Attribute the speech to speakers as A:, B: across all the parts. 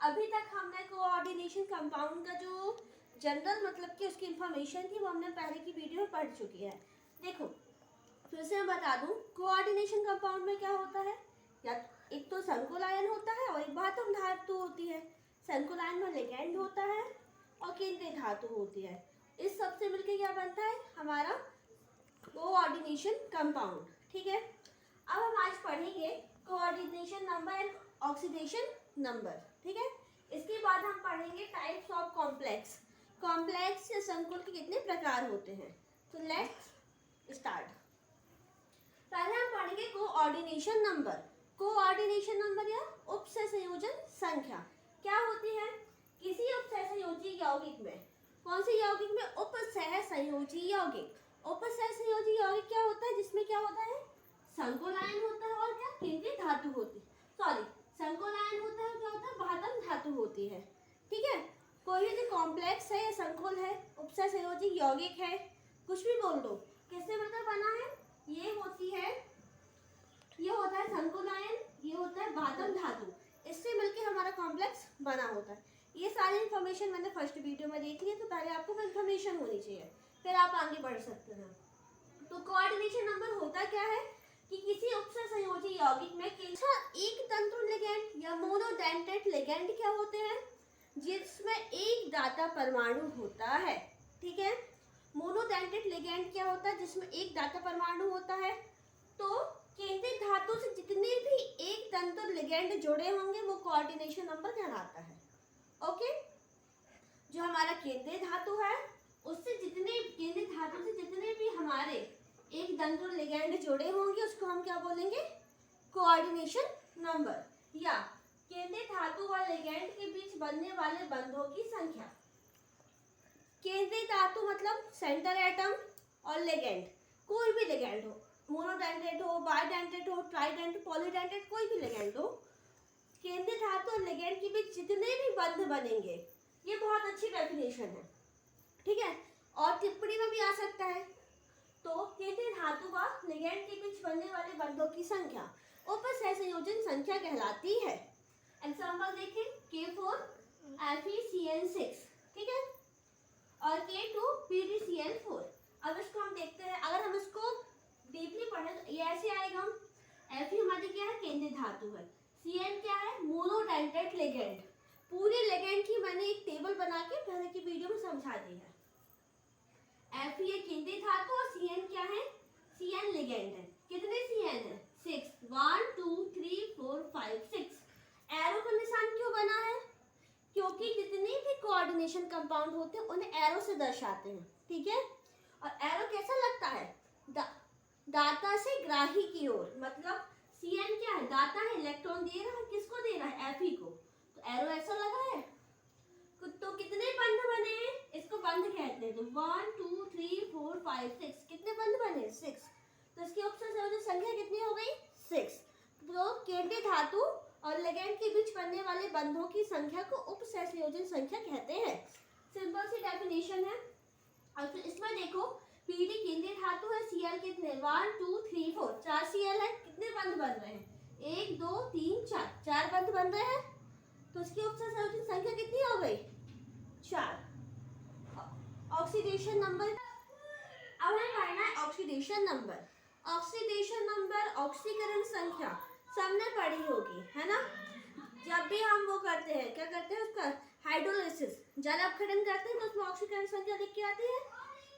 A: अभी तक हमने कोऑर्डिनेशन कंपाउंड का जो जनरल मतलब कि उसकी इंफॉर्मेशन थी वो हमने पहले की वीडियो में पढ़ चुकी है। देखो फिर से मैं बता दूं, कोऑर्डिनेशन कंपाउंड में क्या होता है, या एक तो संकुल आयन होता है और एक बातम धातु होती है। संकुल आयन में लिगैंड होता है और केंद्रीय धातु होती है। इस सब से मिलकर क्या बनता है हमारा कोऑर्डिनेशन कंपाउंड। ठीक है, अब हम आज पढ़ेंगे coordination number and oxidation number. ठीक है, इसके बाद हम पढ़ेंगे टाइप्स ऑफ कॉम्प्लेक्स। कॉम्प्लेक्स या संकुल के कितने प्रकार होते हैं। तो लेट्स स्टार्ट। पहले हम पढ़ेंगे कोऑर्डिनेशन नंबर। कोऑर्डिनेशन नंबर या उपसहसंयोजन संख्या क्या होती है। किसी उपसहसंयोजी यौगिक में, कौन से यौगिक में, उपसहसंयोजी यौगिक। उपसहसंयोजी यौगिक क्या होता है, जिसमें क्या होता है, संकुल आयन होता है और क्या केंद्रीय धातु होती है। सॉरी, संकुल आयन होता है, क्या होता है, बातम धातु होती है। ठीक है, कोई भी कॉम्प्लेक्स है या संकुल है, उपसहसंयोजी यौगिक है, कुछ भी बोल दो, किससे मिलकर बना है, ये होती है, ये होता है संकुल आयन, ये होता है बातम धातु, इससे मिलकर हमारा कॉम्प्लेक्स बना होता है। ये सारी इन्फॉर्मेशन मैंने फर्स्ट वीडियो में देख ली है, तो पहले आपको इन्फॉर्मेशन होनी चाहिए, फिर आप आगे बढ़ सकते हैं। तो कोऑर्डिनेशन नंबर होता क्या है कि किसी उपसहसंयोजी यौगिक में एक तंतु लिगैंड या मोनोडेंटेट लिगैंड क्या होते हैं, जिसमें एक दाता परमाणु होता है। ठीक है, मोनोडेंटेट लिगैंड क्या होता है, जिसमें एक दाता परमाणु होता है। तो केंद्रीय धातु से जितने भी एक तंतु लिगैंड जुड़े होंगे वो कोऑर्डिनेशन नंबर कहलाता है। ओके, जो हमारा केंद्रीय धातु है उससे जितने केंद्रीय धातु से जितने भी हमारे एक तंतु लिगैंड जुड़े होंगे उसको हम क्या बोलेंगे, कोऑर्डिनेशन नंबर। या केंद्रीय धातु और लिगैंड के बीच बनने वाले बंधों की संख्या। केंद्रीय धातु मतलब सेंटर एटम और लिगैंड, कोई भी लिगैंड हो, मोनोडेंटेट हो, बाइडेंटेट हो, ट्राइडेंट, पॉलीडेंटेट, कोई भी लिगैंड हो, केंद्रीय धातु और लिगैंड के बीच जितने भी बंध बनेंगे, ये बहुत अच्छी डेफिनेशन है। ठीक है, और टिप्पणी में भी आ सकता है। तो केंद्रीय धातु व लिगैंड के बीच बनने वाले बंधों की संख्या उपसहसंयोजन संख्या कहलाती है। एग्जांपल देखें, K4 FeCN6, ठीक है, और K2 PdCN4। अब इसको हम देखते हैं, अगर हम इसको डीपली पढ़े तो ये ऐसे आएगा। Fe हमारी क्या है, केंद्रीय धातु है, Cn क्या है, मोनोडेंटेट लिगैंड। पूरे लिगैंड की मैंने एक टेबल बना के पहले की वीडियो में समझा दी है। Fe ये केंद्रीय धातु और Cn क्या है, Cn लिगैंड है। कितने Cn है, 6, 1 2 3 4 5 6। एरो का निशान क्यों बना है, क्योंकि जितने भी कोऑर्डिनेशन कंपाउंड होते हैं उन्हें एरो से दर्शाते हैं। ठीक है, और एरो कैसा लगता है, दाता से ग्राही की ओर, मतलब Cn क्या है, दाता है, इलेक्ट्रॉन दे रहा है, किसको दे रहा है, Fe को, तो एरो ऐसा लगा है। तो कितने बंध बने हैं, इसको बंध कहते हैं। तो 1 2 3 4 5 6, कितने बंध बने, 6। तो इसकी उपसहसंयोजन संख्या कितनी हो गई, 6। तो केंद्रीय धातु और लिगैंड के बीच बनने वाले बंधों की संख्या को उपसहसंयोजन संख्या कहते हैं। सिंपल सी डेफिनेशन है। और फिर इसमें देखो, Pd केंद्रीय धातु है, Cl कितने, 1 2 3 4, 4 Cl है, कितने बंध बन रहे हैं, 1 2 3 4, 4 बंध बन रहे हैं। तो इसकी उपसहसंयोजन संख्या कितनी हो गई, 4। ऑक्सीडेशन नंबर, अब हमें पढ़ना है ऑक्सीडेशन नंबर। ऑक्सीडेशन नंबर, ऑक्सीकरण संख्या सबने पढ़ी होगी, है ना। जब भी हम वो करते हैं, क्या करते हैं, उसका हाइड्रोलिसिस, जल अपघटन करते हैं तो उसमें ऑक्सीकरण संख्या लिख के आती है।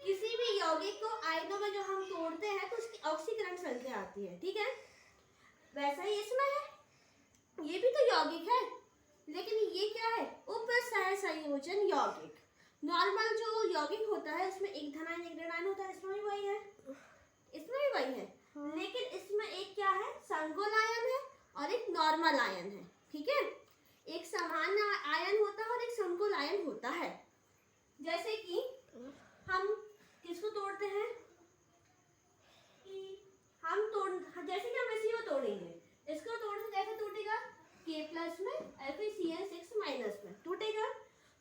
A: किसी भी यौगिक को आयनों में जो हम तोड़ते हैं तो उसकी ऑक्सीकरण संख्या आती है। ठीक है, वैसा ही इसमें है, ये भी तो यौगिक है, लेकिन ये क्या है, उपसहसंयोजन यौगिक। नॉर्मल जो यौगिक होता है उसमें एक धनायन एक ऋणायन होता है, इसमें भी वही है, इसमें भी वही है। लेकिन इसमें एक क्या है, संकुल आयन है और एक नॉर्मल आयन है। ठीक है, एक सामान्य आयन होता है और एक संकुल आयन होता है। जैसे कि हम किसको तोड़ते हैं, जैसे कि हम इसी को तोड़ेंगे, इसको तोड़ने कैसे टूटेगा, K+ में FeCN6 माइनस में टूटेगा।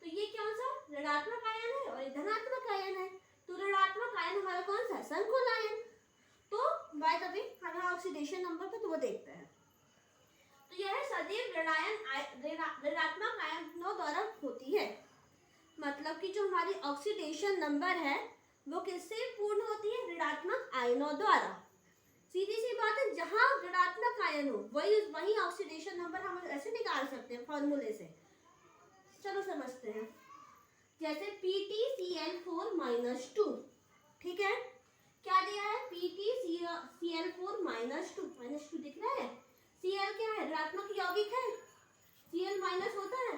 A: तो ये कौन सा ऋणात्मक आयन है और ये धनात्मक आयन है। तो ऋणात्मक आयन हमारा कौन सा है, संकुल आयन। तो बाय द वे हम ऑक्सीडेशन नंबर पे तो वो देखते हैं। तो यह सदैव ऋणात्मक आयन द्वारा होती है। मतलब कि जो हमारी ऑक्सीडेशन नंबर है वो किससे पूर्ण होती है? ऋणात्मक आयनों द्वारा। सीधी सी बात है, जहां ऋणात्मक आयन हो वही ऑक्सीडेशन नंबर हम ऐसे निकाल सकते हैं फॉर्मूले से। चलो समझते हैं। जैसे PtCl4-2, ठीक है, क्या दिया है? PtCl4-2, -2 दिख रहा है। Cl क्या है? ऋणात्मक यौगिक है। Cl माइनस होता है ना,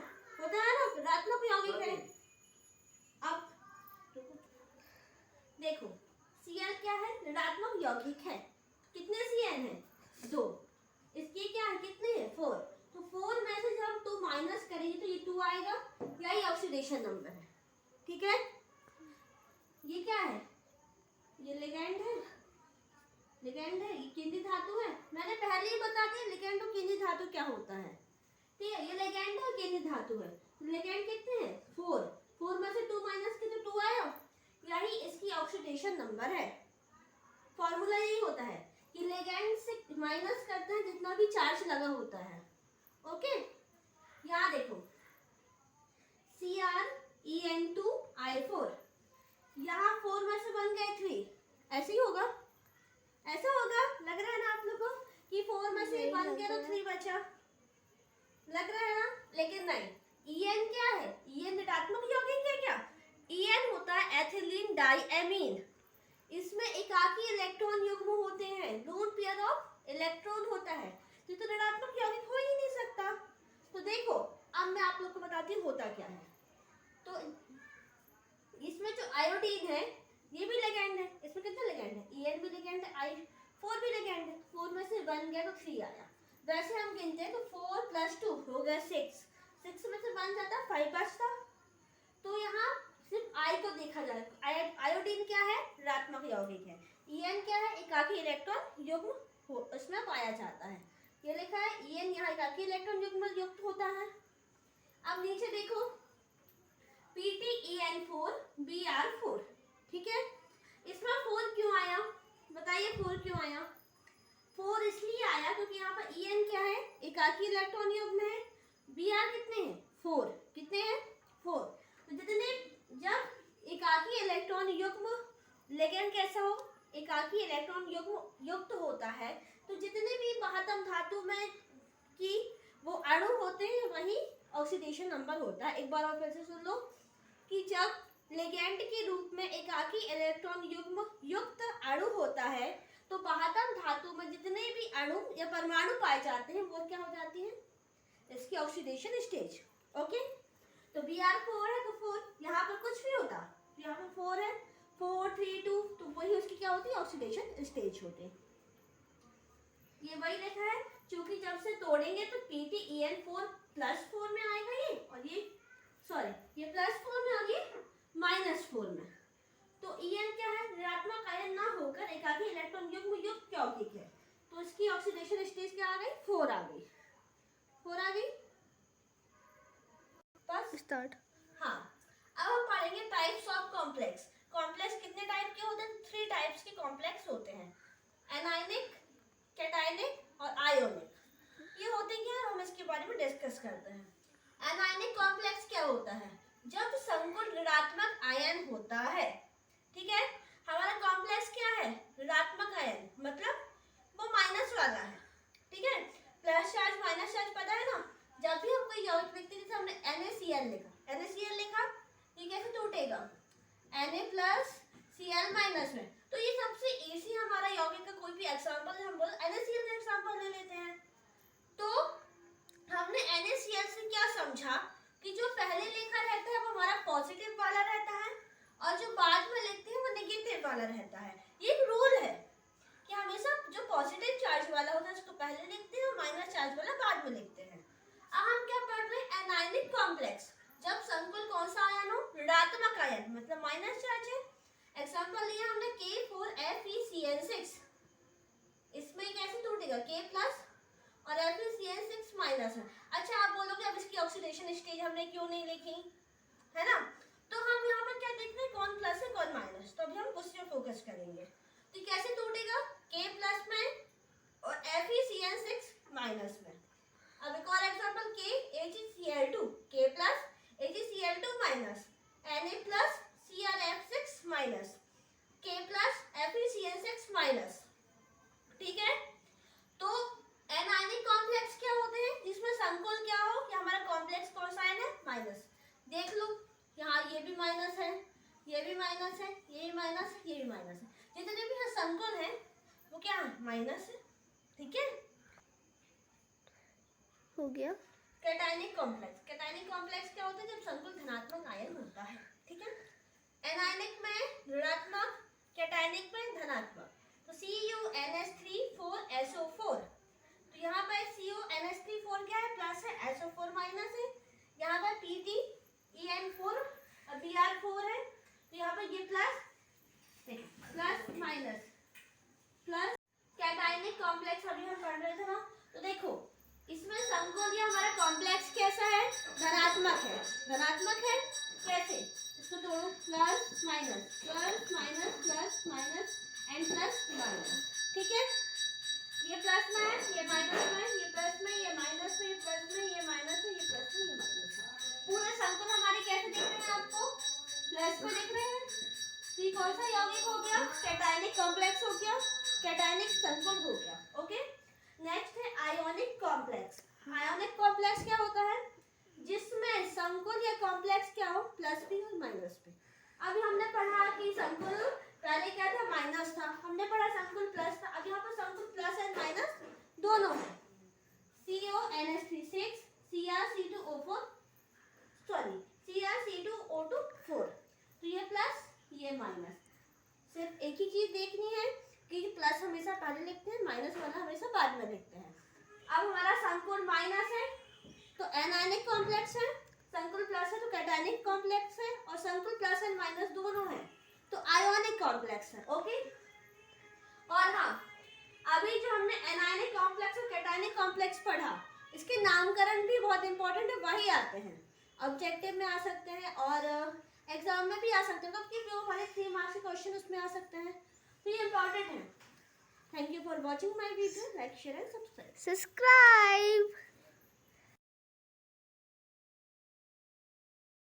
A: ऋणात्मक यौगिक है। अब देखो Cl क्या है? ऋणात्मक यौगिक है। कितने Cl है? 2। इसके क्या है? कितने हैं? 4। तो 4 में से जब हम 2 माइनस करेंगे तो ये 2 आएगा। यही ऑक्सीडेशन नंबर है, ठीक है। ये क्या है? ये लिगैंड है। ये केंद्रीय धातु है। मैंने पहले ही बता दिया लिगैंड और केंद्रीय धातु क्या होता है, ठीक है। ये लिगैंड और केंद्रीय धातु है। लिगैंड कितने हैं? 4 में से 2 माइनस किए तो 2 आया। यही इसकी ऑक्सीडेशन नंबर है। फॉर्मूला यही होता है कि लिगैंड से माइनस करते हैं जितना भी चार्ज लगा होता है। ओके, यहाँ देखो CrEn2I4, यहाँ 4 में से बन गए 3। ऐसे ही होगा, ऐसा होगा। लग रहा है ना आप लोगों को कि 4 में से 1 गया तो 3 बचा? लग रहा है ना? लेकिन नहीं। En क्या है? En ऋणात्मक यौगिक है क्या? En होता है एथिलीन डाइएमीन। इसमें एकाकी इलेक्ट्रॉन युग्म होते हैं, लोन पेयर ऑफ इलेक्ट्रॉन होता है, तो ऋणात्मक यौगिक हो ही नहीं सकता। तो देखो अब मैं आप लोग को बताती हूँ होता क्या है। तो इसमें जो आयोडीन है ये भी लिगैंड है। इसमें कितने लिगैंड है? En भी लिगैंड है, I4 भी लिगैंड है। 4 में से 1 गया तो 3 आया। वैसे हम गिनते हैं तो 4 + 2 हो गया 6। 6 में से 1 जाता, 5 बचता। तो यहाँ सिर्फ I को देखा जाए। आयोडीन क्या है? ऋणात्मक यौगिक है। En क्या है? एकाकी इलेक्ट्रॉन युग्म इसमें पाया जाता है। ये लिखा है En यहाँ एकाकी इलेक्ट्रॉन युग्म युक्त होता है। अब नीचे देखो PtEn4Br4, ठीक है। इसमें 4 क्यों आया? बताइए 4 क्यों आया? 4 इसलिए आया क्योंकि यहाँ पर En क्या है? एकाकी इलेक्ट्रॉन युग्म है। Br कितने हैं? 4। कितने हैं? 4। तो जितने जब एकाकी इलेक्ट्रॉन युग्म लिगैंड कैसा हो? एकाकी इलेक्ट्रॉन युग्म युक्त होता है, तो जितने भी महत्तम धातु में की वो अणु होते हैं वही ऑक्सीडेशन नंबर होता है। एक बार और फिर से सुन लो कि जब लिगैंड के रूप में एकाकी इलेक्ट्रॉन युग्म युक्त अणु होता है तो महत्तम धातु में जितने भी अणु या परमाणु पाए जाते हैं वो क्या हो जाती है? इसकी ऑक्सीडेशन स्टेज। ओके, तो Br4 है तो 4, यहाँ पर कुछ भी होता, यहाँ पर 4 है, 4 3 2, तो वही उसकी क्या होती है? ऑक्सीडेशन स्टेज होती है। ये वही लिखा है, क्योंकि जब से तोड़ेंगे तो PtEn4+4 में आएगा ये, और ये +4 में और ये -4 में। तो En क्या है? ऋणात्मक आयन ना होकर एकाकी इलेक्ट्रॉन युग्म युक्त यौगिक है, तो इसकी ऑक्सीडेशन स्टेज क्या आ गई? 4 आ गई। 4 आ गई। बस
B: स्टार्ट।
A: हाँ, अब हम पढ़ेंगे टाइप्स ऑफ कॉम्प्लेक्स। कॉम्प्लेक्स कितने टाइप के होते हैं? 3 टाइप्स के कॉम्प्लेक्स होते हैं, एनायनिक, कैटायनिक और आयोनिक। ये होते क्या? हम इसके बारे में डिस्कस करते हैं। एनायनिक कॉम्प्लेक्स क्या होता है? जब संकुल ऋणात्मक आयन होता है, ठीक है। हमारा कॉम्प्लेक्स क्या है? ऋणात्मक आयन, मतलब वो माइनस वाला है, ठीक है। प्लस चार्ज माइनस चार्ज पता है ना। जब भी हम कोई यौगिक लिखते हैं, जैसे हमने NaCl लिखा, ये कैसे टूटेगा? Na+Cl- में। तो ये सबसे इजी हमारा यौगिक का कोई भी एग्जांपल हम बोल NaCl का एग्जांपल ले लेते हैं। तो हमने NaCl से क्या समझा कि जो पहले लिखा रहता है वो हमारा पॉजिटिव वाला रहता है और जो बाद में लिखते हैं वो नेगेटिव वाला रहता है। ये एक रूल है कि हमेशा जो पॉजिटिव चार्ज वाला होता है उसको पहले लिखते हैं और माइनस चार्ज वाला बाद में लिखते हैं। अब हम क्या पढ़ रहे हैं? Anionic complex. जब संकुल कौन सा आयन हो? ऋणात्मक आयन, मतलब माइनस चार्ज है। एग्जांपल लिया हमने K4FeCl6। इसमें कैसे टूटेगा? K+ और FeCl6- है। अच्छा, आप बोलोगे अब इसकी ऑक्सीडेशन स्टेज हमने क्यों नहीं लिखी, है ना। तो हम यहाँ पर क्या देख रहे हैं? कौन प्लस है कौन माइनस, तो अभी हम उस पर फोकस करेंगे। तो कैसे टूटेगा? K+ में और FeCl6- में। अब एक और एग्जांपल KHCl2, K+ कॉम्प्लेक्स कौन सा है? माइनस। देख लो यहाँ ये भी माइनस है, ये भी माइनस है, ये भी माइनस है, ये भी माइनस है। जितने भी यहाँ संकुल है वो क्या है? माइनस है। ठीक है,
B: हो गया।
A: Cationic complex. कैटायनिक कॉम्प्लेक्स क्या होता है? जब संकुल धनात्मक आयन होता है। ठीक है, एनायनिक में ऋणात्मक, कैटायनिक में धनात्मक। तो CuNH3 4SO4, तो यहाँ पर CuNH3 क्या है? प्लस है, SO4 माइनस है। यहाँ पर PtEN4 और Br4 है, तो यहाँ पर ये plus plus minus plus. Cationic complex अभी हम पढ़ रहे थे ना, तो देखो इसमें संकुल ये हमारा कॉम्प्लेक्स कैसा है? धनात्मक है। धनात्मक है कैसे? इसको तोड़ो, plus minus plus minus plus minus and plus minus. ठीक है, ये प्लस में है, ये माइनस में, ये प्लस में, ये माइनस में, ये प्लस में, ये माइनस में, ये प्लस में, ये माइनस में। पूरे संकुल हमारे कैसे दिख रहे हैं आपको? प्लस में दिख रहे हैं। तो ये कौन सा यौगिक हो गया? कैटायनिक कॉम्प्लेक्स हो गया, कैटायनिक संकुल हो गया। ओके, नेक्स्ट है आयोनिक कॉम्प्लेक्स। आयोनिक कॉम्प्लेक्स क्या होता है? जिसमें संकुल या कॉम्प्लेक्स क्या हो? प्लस पी और माइनस पी। अभी हमने पढ़ा कि संकुल पहले क्या था? माइनस था। हमने पढ़ा संकुल प्लस था। अब यहाँ पर संकुल प्लस एंड माइनस दोनों है। CuNH3 6, Cr2O4, sorry Cr2O2 4। तो ये प्लस, ये माइनस। सिर्फ एक ही चीज देखनी है कि प्लस हमेशा पहले लिखते हैं, माइनस वाला हमेशा बाद में लिखते हैं। अब हमारा संकुल माइनस है तो एनायनिक कॉम्प्लेक्स है, संकुल प्लस है तो कैटायनिक कॉम्प्लेक्स है, और संकुल प्लस एंड माइनस दोनों है तो आयोनिक कॉम्प्लेक्स है। ओके, और हाँ, अभी जो हमने एनायनिक कॉम्प्लेक्स और कैटायनिक कॉम्प्लेक्स पढ़ा, इसके नामकरण भी बहुत इंपॉर्टेंट है, वही आते हैं। ऑब्जेक्टिव में आ सकते हैं और एग्जाम में भी आ सकते हैं, क्योंकि जो हमारे 3 मार्क्स के क्वेश्चन उसमें आ सकते हैं, तो ये इंपॉर्टेंट है। Thank you for watching my video. Like, share and subscribe.